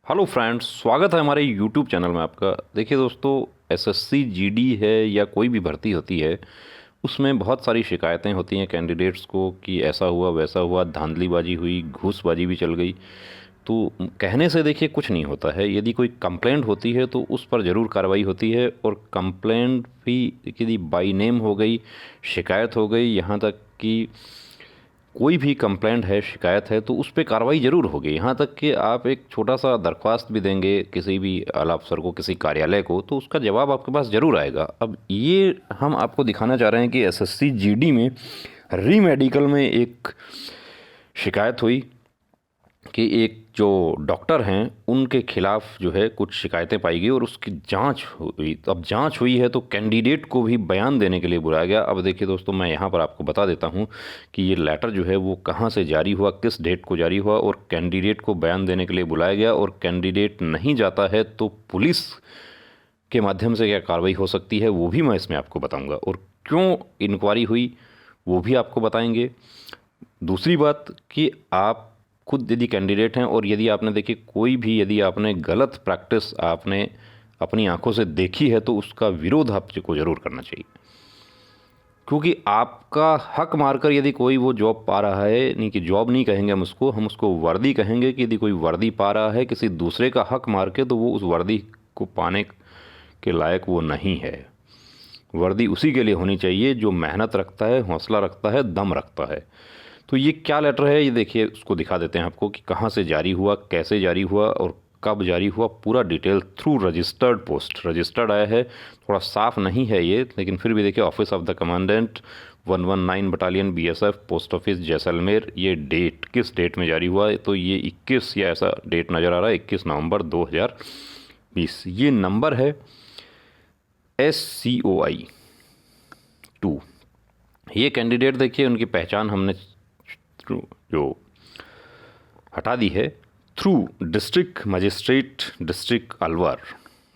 Hello friends, स्वागत है हमारे यूट्यूब चैनल में आपका। देखिए दोस्तों, एसएससी जीडी है या कोई भी भर्ती होती है, उसमें बहुत सारी शिकायतें होती हैं कैंडिडेट्स को कि ऐसा हुआ वैसा हुआ, धांधलीबाजी हुई, घूसबाजी भी चल गई। तो कहने से देखिए कुछ नहीं होता है। यदि कोई कंप्लेंट होती है तो उस पर ज़रूर कार्रवाई होती है, और कंप्लेंट भी यदि बाई नेम हो गई, शिकायत हो गई, यहाँ तक कि कोई भी कंप्लेंट है, शिकायत है, तो उस पे कार्रवाई ज़रूर होगी। यहाँ तक कि आप एक छोटा सा दरख्वास्त भी देंगे किसी भी आला अफसर को, किसी कार्यालय को, तो उसका जवाब आपके पास ज़रूर आएगा। अब ये हम आपको दिखाना चाह रहे हैं कि एसएससी जीडी में री मेडिकल में एक शिकायत हुई कि एक जो डॉक्टर हैं उनके खिलाफ जो है कुछ शिकायतें पाई गई और उसकी जांच हुई। अब जांच हुई है तो कैंडिडेट को भी बयान देने के लिए बुलाया गया। अब देखिए दोस्तों, मैं यहाँ पर आपको बता देता हूँ कि ये लेटर जो है वो कहाँ से जारी हुआ, किस डेट को जारी हुआ, और कैंडिडेट को बयान देने के लिए बुलाया गया। और कैंडिडेट नहीं जाता है तो पुलिस के माध्यम से क्या कार्रवाई हो सकती है वो भी मैं इसमें आपको बताऊँगा, और क्यों इंक्वायरी हुई वो भी आपको बताएंगे। दूसरी बात कि आप खुद यदि कैंडिडेट हैं और यदि आपने देखिए कोई भी, यदि आपने गलत प्रैक्टिस आपने अपनी आंखों से देखी है तो उसका विरोध आपको ज़रूर करना चाहिए। क्योंकि आपका हक मारकर यदि कोई वो जॉब पा रहा है, नहीं कि जॉब नहीं कहेंगे हम उसको वर्दी कहेंगे, कि यदि कोई वर्दी पा रहा है किसी दूसरे का हक मार के, तो वो उस वर्दी को पाने के लायक वो नहीं है। वर्दी उसी के लिए होनी चाहिए जो मेहनत रखता है, हौसला रखता है, दम रखता है। तो ये क्या लेटर है, ये देखिए, उसको दिखा देते हैं आपको कि कहाँ से जारी हुआ, कैसे जारी हुआ और कब जारी हुआ, पूरा detail through registered post. Registered आया है, थोड़ा साफ नहीं है ये, लेकिन फिर भी देखिए, office of the commandant 119 battalion BSF, post office Jaisalmer. ये डेट किस डेट में जारी हुआ है, तो ये 21 या ऐसा डेट नज़र आ रहा है, 21 नवंबर 2020। ये नंबर है SCOI 2। ये कैंडिडेट देखिए, उनकी पहचान हमने जो हटा दी है, through district magistrate, district Alwar,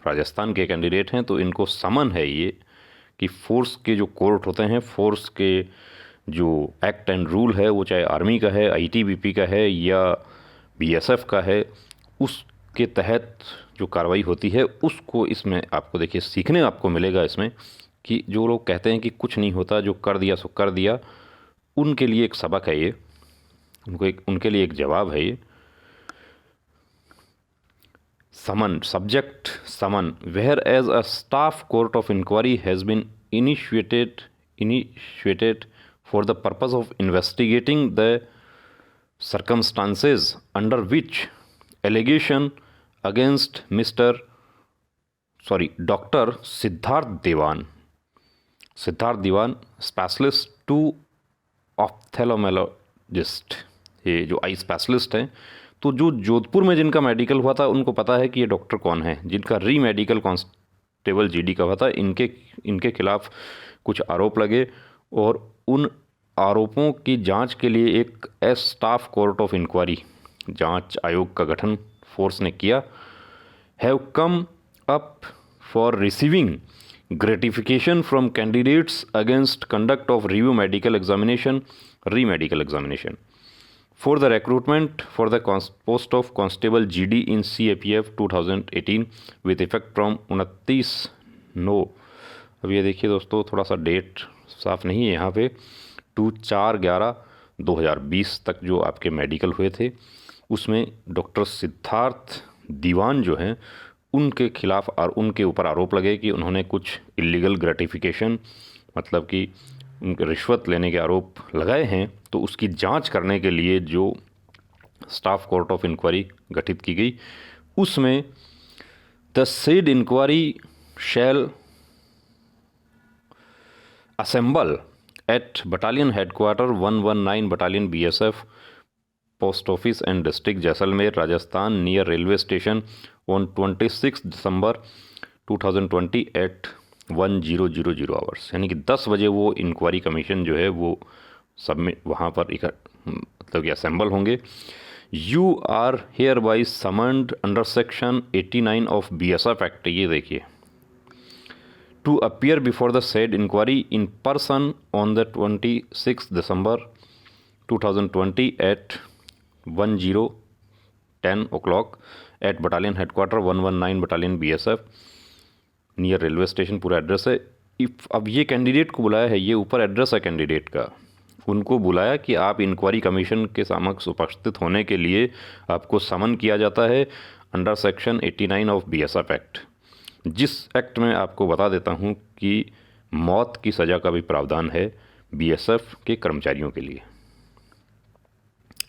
Rajasthan के कैंडिडेट हैं। तो इनको समन है ये कि फोर्स के जो कोर्ट होते हैं, फोर्स के जो एक्ट एंड रूल है, वो चाहे आर्मी का है, आईटीबीपी का है या बीएसएफ का है, उसके तहत जो कार्रवाई होती है उसको इसमें आपको देखिए सीखने आपको मिलेगा इसमें, कि जो लोग कहते हैं कि कुछ नहीं होता, जो कर दिया सो कर दिया, उनके लिए एक सबक है ये, उनके लिए एक जवाब है ये। Summon, subject summon, whereas a staff court of inquiry has been initiated for the purpose of investigating the circumstances under which allegation against doctor Siddharth Diwan, specialist to ophthalmologist, ये जो आई स्पेशलिस्ट हैं। तो जो जोधपुर में जिनका मेडिकल हुआ था उनको पता है कि ये डॉक्टर कौन है, जिनका री मेडिकल कांस्टेबल जीडी का हुआ था। इनके खिलाफ कुछ आरोप लगे और उन आरोपों की जांच के लिए एक स्टाफ कोर्ट ऑफ इंक्वायरी, जांच आयोग का गठन फोर्स ने किया। Have come up for receiving gratification from candidates against conduct of review medical examination, re-medical examination for the recruitment for the post of constable GD in CAPF 2018 with effect from 29/9। अब ये देखिए दोस्तों, थोड़ा सा date साफ नहीं है यहाँ पे। 4/11/2020 तक जो आपके मेडिकल हुए थे, उसमें डॉक्टर सिद्धार्थ दीवान जो हैं उनके खिलाफ और उनके ऊपर आरोप लगे कि उन्होंने कुछ इलीगल ग्रेटिफिकेशन, मतलब कि उनके रिश्वत लेने के आरोप लगाए हैं। तो उसकी जांच करने के लिए जो स्टाफ कोर्ट ऑफ इंक्वायरी गठित की गई, उसमें the said inquiry shall assemble at battalion headquarter 119 battalion BSF, post office and district Jaisalmer, Rajasthan, near railway station on 26 December 2020 at 1000 hours. यानी कि 10 बजे वो इंक्वायरी कमीशन जो है वो सबमिट वहाँ पर मतलब कि असेंबल होंगे। You are hereby summoned under section 89 of BSF act, ये देखिए, to appear before the said inquiry in person on the 26 December 2020 at 10:10 o'clock at battalion headquarter 119 battalion BSF near railway station, पूरा address है। अब ये candidate को बुलाया है, ये ऊपर एड्रेस है कैंडिडेट का, उनको बुलाया कि आप इंक्वायरी कमीशन के समक्ष उपस्थित होने के लिए आपको समन किया जाता है under section 89 of BSF act, जिस एक्ट में आपको बता देता हूं कि मौत की सज़ा का भी प्रावधान है BSF के कर्मचारियों के लिए।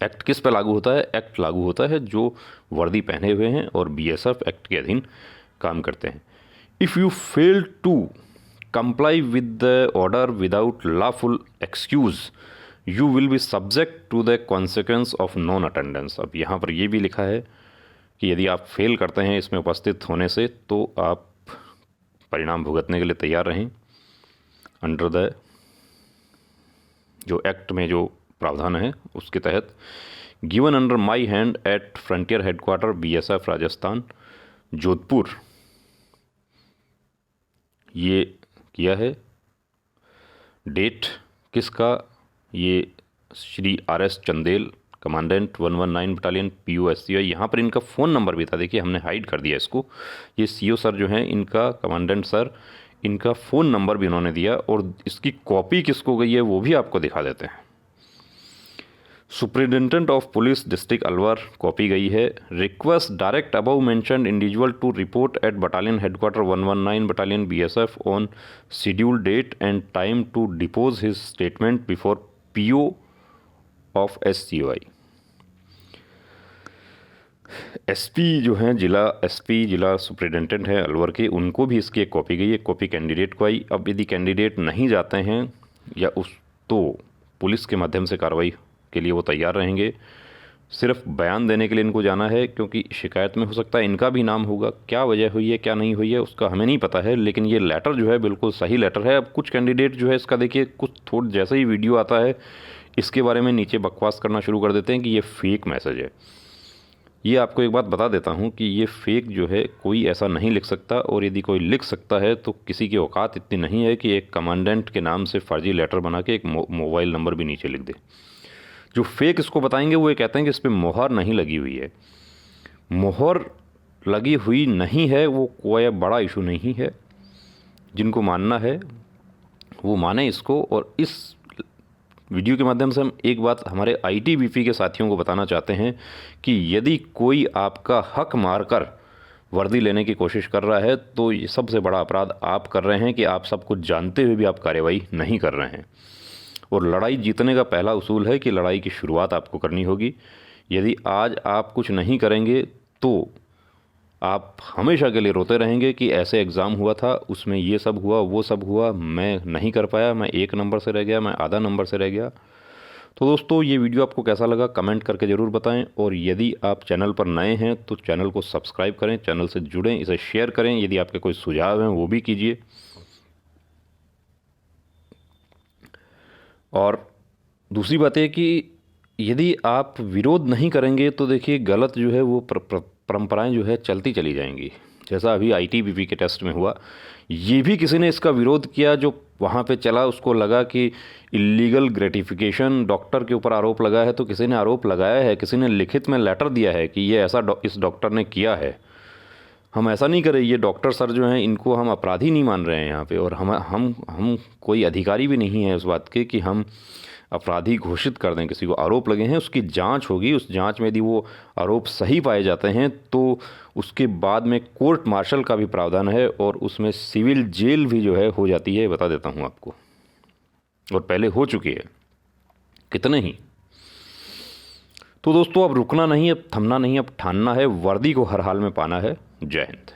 एक्ट किस पे लागू होता है? एक्ट लागू होता है जो वर्दी पहने हुए हैं और BSF एक्ट के अधीन काम करते हैं। If you fail to comply with the order without lawful excuse you will be subject to the consequence of non attendance. अब यहाँ पर ये भी लिखा है कि यदि आप फेल करते हैं इसमें उपस्थित होने से तो आप परिणाम भुगतने के लिए तैयार रहें अंडर द जो एक्ट में जो प्रावधान है उसके तहत। Given under my hand eight frontier headquarter BSF Rajasthan Jodhpur, ये किया है। डेट किसका? ये Shri RS Chandel, commandant 119 battalion POSCI। यहाँ पर इनका फ़ोन नंबर भी था, देखिए हमने हाइड कर दिया इसको। ये CO सर जो हैं इनका, कमांडेंट सर, इनका फ़ोन नंबर भी उन्होंने दिया और इसकी कॉपी किसको गई है वो भी आपको दिखा देते हैं। Superintendent of police district Alwar copy गई है। Request direct above mentioned individual to report at battalion headquarter 119 battalion BSF on schedule date and time to depose his statement before PO of SCOI। SP जो हैं जिला SP जिला superintendent हैं अलवर के, उनको भी इसकी एक कॉपी गई है, कॉपी कैंडिडेट को आई। अब यदि कैंडिडेट नहीं जाते हैं या उस तो पुलिस के माध्यम से कार्रवाई के लिए वो तैयार रहेंगे। सिर्फ बयान देने के लिए इनको जाना है, क्योंकि शिकायत में हो सकता है इनका भी नाम होगा। क्या वजह हुई है क्या नहीं हुई है उसका हमें नहीं पता है, लेकिन ये लेटर जो है बिल्कुल सही लेटर है। अब कुछ कैंडिडेट जो है इसका देखिए कुछ थोड़ा जैसे ही वीडियो आता है इसके बारे में नीचे बकवास करना शुरू कर देते हैं कि ये फेक मैसेज है। ये आपको एक बात बता देता हूँ कि ये फेक जो है कोई ऐसा नहीं लिख सकता, और यदि कोई लिख सकता है तो किसी की औकात इतनी नहीं है कि एक कमांडेंट के नाम से फर्जी लेटर बना के एक मोबाइल नंबर भी नीचे लिख दे। जो फेक इसको बताएंगे वो ये कहते हैं कि इस पर मोहर नहीं लगी हुई है। मोहर लगी हुई नहीं है वो कोई बड़ा इशू नहीं है, जिनको मानना है वो माने इसको। और इस वीडियो के माध्यम से हम एक बात हमारे ITBP के साथियों को बताना चाहते हैं कि यदि कोई आपका हक मारकर वर्दी लेने की कोशिश कर रहा है तो ये सबसे बड़ा अपराध आप कर रहे हैं कि आप सब कुछ जानते हुए भी आप कार्रवाई नहीं कर रहे हैं। और लड़ाई जीतने का पहला उसूल है कि लड़ाई की शुरुआत आपको करनी होगी। यदि आज आप कुछ नहीं करेंगे तो आप हमेशा के लिए रोते रहेंगे कि ऐसे एग्ज़ाम हुआ था, उसमें ये सब हुआ वो सब हुआ, मैं नहीं कर पाया, मैं 1 नंबर से रह गया, मैं आधा नंबर से रह गया। तो दोस्तों ये वीडियो आपको कैसा लगा कमेंट करके ज़रूर बताएं, और यदि आप चैनल पर नए हैं तो चैनल को सब्सक्राइब करें, चैनल से जुड़ें, इसे शेयर करें। यदि आपके कोई सुझाव हैं वो भी कीजिए। और दूसरी बात है कि यदि आप विरोध नहीं करेंगे तो देखिए गलत जो है वो परंपराएं जो है चलती चली जाएंगी। जैसा अभी ITBP के टेस्ट में हुआ, ये भी किसी ने इसका विरोध किया, जो वहाँ पे चला उसको लगा कि इलीगल ग्रेटिफिकेशन डॉक्टर के ऊपर आरोप लगा है, तो किसी ने आरोप लगाया है, किसी ने लिखित में लेटर दिया है कि ये ऐसा इस डॉक्टर ने किया है, हम ऐसा नहीं करें। ये डॉक्टर सर जो हैं इनको हम अपराधी नहीं मान रहे हैं यहाँ पे, और हम कोई अधिकारी भी नहीं है उस बात के कि हम अपराधी घोषित कर दें किसी को। आरोप लगे हैं, उसकी जांच होगी, उस जांच में यदि वो आरोप सही पाए जाते हैं तो उसके बाद में कोर्ट मार्शल का भी प्रावधान है, और उसमें सिविल जेल भी जो है हो जाती है, बता देता हूँ आपको, और पहले हो चुकी है कितने ही। तो दोस्तों अब रुकना नहीं, अब थमना नहीं, अब ठानना है, वर्दी को हर हाल में पाना है। जय हिंद।